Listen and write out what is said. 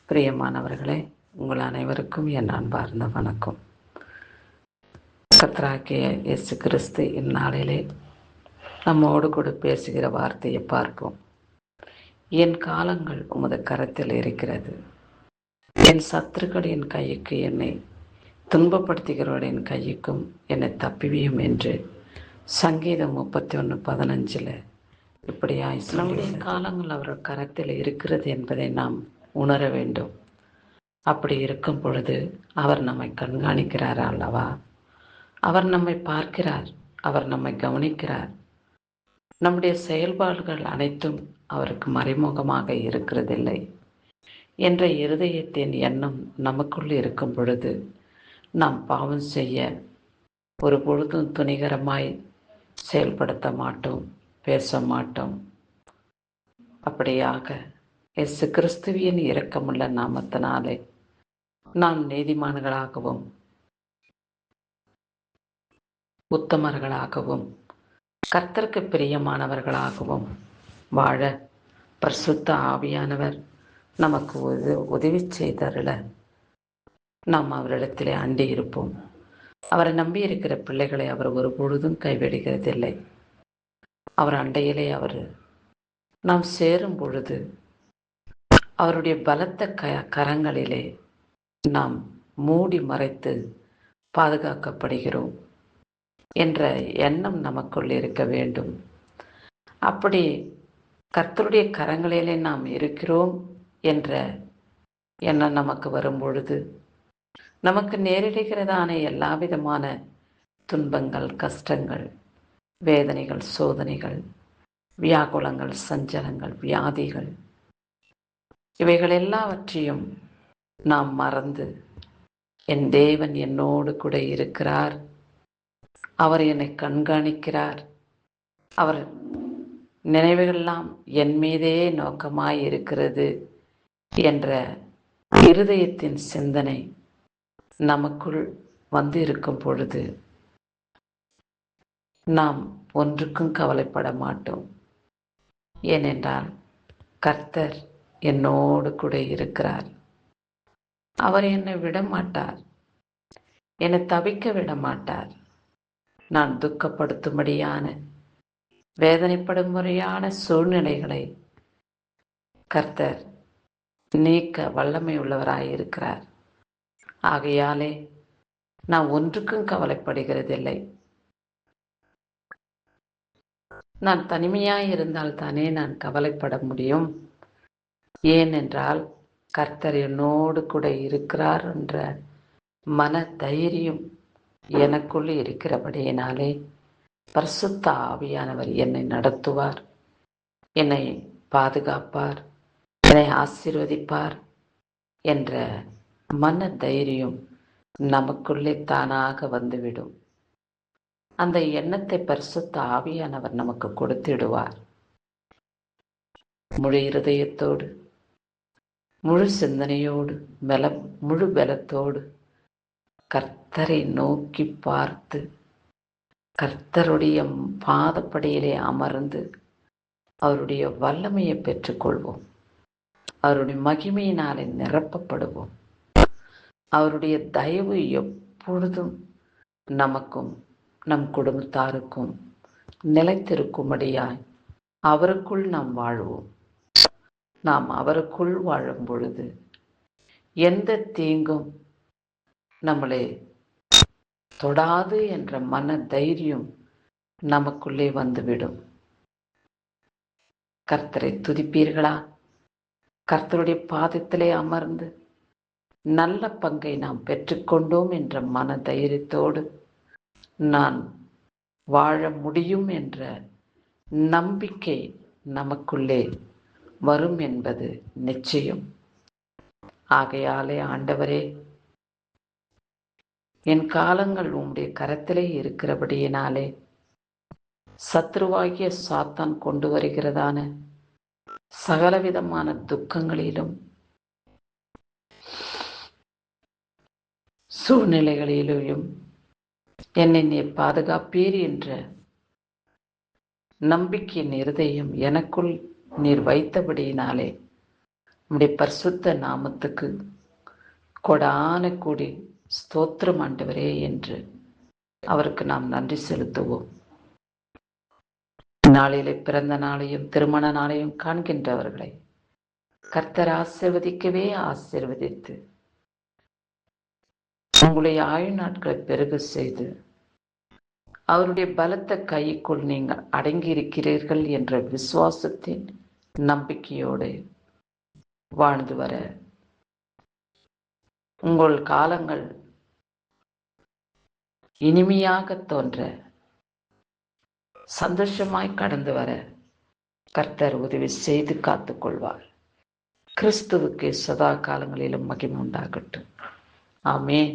பிரியமானவர்களே, உங்கள் அனைவருக்கும் என் அன்பார்ந்த வணக்கம். கர்த்தராகிய இயேசு கிறிஸ்து இந்நாளிலே நம்மோடு கூட பேசுகிற வார்த்தையை பார்ப்போம். என் காலங்கள் உமது கரத்தில் இருக்கிறது. என் சத்துருக்களின் கைக்கு என்னை துன்பப்படுத்துகிறவர்களின் கைக்கும் என்னை தப்பிவியும் என்று சங்கீதம் 31:15 இப்படியாய் நம்முடைய காலங்கள் அவர் கரத்தில் இருக்கிறது என்பதை நாம் உணர வேண்டும். அப்படி இருக்கும் பொழுது அவர் நம்மை கண்காணிக்கிறார் அல்லவா? அவர் நம்மை பார்க்கிறார், அவர் நம்மை கவனிக்கிறார். நம்முடைய செயல்பாடுகள் அனைத்தும் அவருக்கு மறைமுகமாக இருக்கிறதில்லை என்ற இருதயத்தின் எண்ணம் நமக்குள் இருக்கும் பொழுது நாம் பாவம் செய்ய ஒரு பொழுதும் துணிகரமாய் செயல்படுத்த மாட்டோம், பேச மாட்டோம். அப்படியாக இயேசு கிறிஸ்துவின் இரக்கமுள்ள நாமத்தினாலே நாம் நீதிமான்களாகவும் உத்தமர்களாகவும் கர்த்தருக்கு பிரியமானவர்களாகவும் வாழ பரிசுத்த ஆவியானவர் நமக்கு உதவி செய்தருள நாம் அவரிடத்திலே அண்டி இருப்போம். அவரை நம்பி இருக்கிற பிள்ளைகளை அவர் ஒரு பொழுதும் கைவிடுகிறதில்லை. அவர் அண்டையிலே நாம் சேரும் பொழுது அவருடைய பலத்த கரங்களிலே நாம் மூடி மறைத்து பாதுகாக்கப்படுகிறோம் என்ற எண்ணம் நமக்குள் இருக்க வேண்டும். அப்படி கர்த்தருடைய கரங்களிலே நாம் இருக்கிறோம் என்ற எண்ணம் நமக்கு வரும் பொழுது நமக்கு நேரிடுகிறதான எல்லா விதமான துன்பங்கள், கஷ்டங்கள், வேதனைகள், சோதனைகள், வியாகுலங்கள், சஞ்சலங்கள், வியாதிகள், இவைகள் எல்லாவற்றையும் நாம் மறந்து என் தேவன் என்னோடு கூட இருக்கிறார், அவர் என்னை கண்காணிக்கிறார், அவர் நினைவுகளெல்லாம் என் மீதே நோக்கமாய் இருக்கிறது என்ற இருதயத்தின் சிந்தனை நமக்குள் வந்து இருக்கும் பொழுது நாம் ஒன்றுக்கும் கவலைப்பட மாட்டோம். ஏனென்றால் கர்த்தர் என்னோடு கூட இருக்கிறார். அவர் என்னை விடமாட்டார், என்னை தவிக்க விட மாட்டார். நான் துக்கப்படுத்தும்படியான வேதனைப்படும்படியான சூழ்நிலைகளை கர்த்தர் நீக்க வல்லமை உள்ளவராயிருக்கிறார். ஆகையாலே நான் ஒன்றுக்கும் கவலைப்படுகிறதில்லை. நான் தனிமையாய் இருந்தால் தானே நான் கவலைப்பட முடியும். ஏனென்றால் கர்த்தர் என்னோடு கூட இருக்கிறார் என்ற மன தைரியம் எனக்குள் இருக்கிறபடியினாலே பரிசுத்த ஆவியானவர் என்னை நடத்துவார், என்னை பாதுகாப்பார், என்னை ஆசீர்வதிப்பார் என்ற மன தைரியம் நமக்குள்ளே தானாக வந்துவிடும். அந்த எண்ணத்தை பரிசுத்த ஆவியானவர் நமக்கு கொடுத்திடுவார். முழு இருதயத்தோடு, முழு சிந்தனையோடு, முழு பலத்தோடு கர்த்தரை நோக்கி பார்த்து கர்த்தருடைய பாதப்படியிலே அமர்ந்து அவருடைய வல்லமையை பெற்றுக்கொள்வோம். அவருடைய மகிமையினாலே நிரப்பப்படுவோம். அவருடைய தயவு எப்பொழுதும் நமக்கும் நம் குடும்பத்தாருக்கும் நிலைத்திருக்கும்படியாய் அவருக்குள் நாம் வாழ்வோம். நாம் அவருக்குள் வாழும் பொழுது எந்த தீங்கும் நம்மளை தொடாது என்ற மன தைரியம் நமக்குள்ளே வந்துவிடும். கர்த்தரை துதிப்பீர்களா? கர்த்தருடைய பாதத்திலே அமர்ந்து நல்ல பங்கை நாம் பெற்றுக்கொண்டோம் என்ற மன தைரியத்தோடு நான் வாழ முடியும் என்ற நம்பிக்கை நமக்குள்ளே வரும் என்பது நிச்சயம். ஆகையாலே ஆண்டவரே, என் காலங்கள் உம்முடைய கரத்திலே இருக்கிறபடியினாலே சத்ருவாகிய சாத்தான் கொண்டு வருகிறதான சகலவிதமான துக்கங்களிலும் சூழ்நிலைகளிலும் என்னை நீர் பாதுகாப்பீர் என்ற நம்பிக்கையின் இருதயம் எனக்குள் நீர் வைத்தபடியினாலே உம்முடைய பரிசுத்த நாமத்துக்கு கொடான கூடி ஸ்தோத்திரம் ஆண்டவரே என்று அவருக்கு நாம் நன்றி செலுத்துவோம். நாளிலே பிறந்த நாளையும் திருமண நாளையும் காண்கின்றவர்களை கர்த்தர் ஆசீர்வதிக்கவே ஆசீர்வதித்து உங்களுடைய ஆயுள் நாட்களை பெருக செய்து அவருடைய பலத்த கைக்குள் நீங்கள் அடங்கி இருக்கிறீர்கள் என்ற விசுவாசத்தின் நம்பிக்கையோடு வாழ்ந்து வர உங்கள் காலங்கள் இனிமையாக தோன்ற சந்தோஷமாய் கடந்து வர கர்த்தர் உதவி செய்து காத்துக்கொள்வார். கிறிஸ்துவுக்கு சதா காலங்களிலும் மகிமை உண்டாகட்டும். ஆமென்.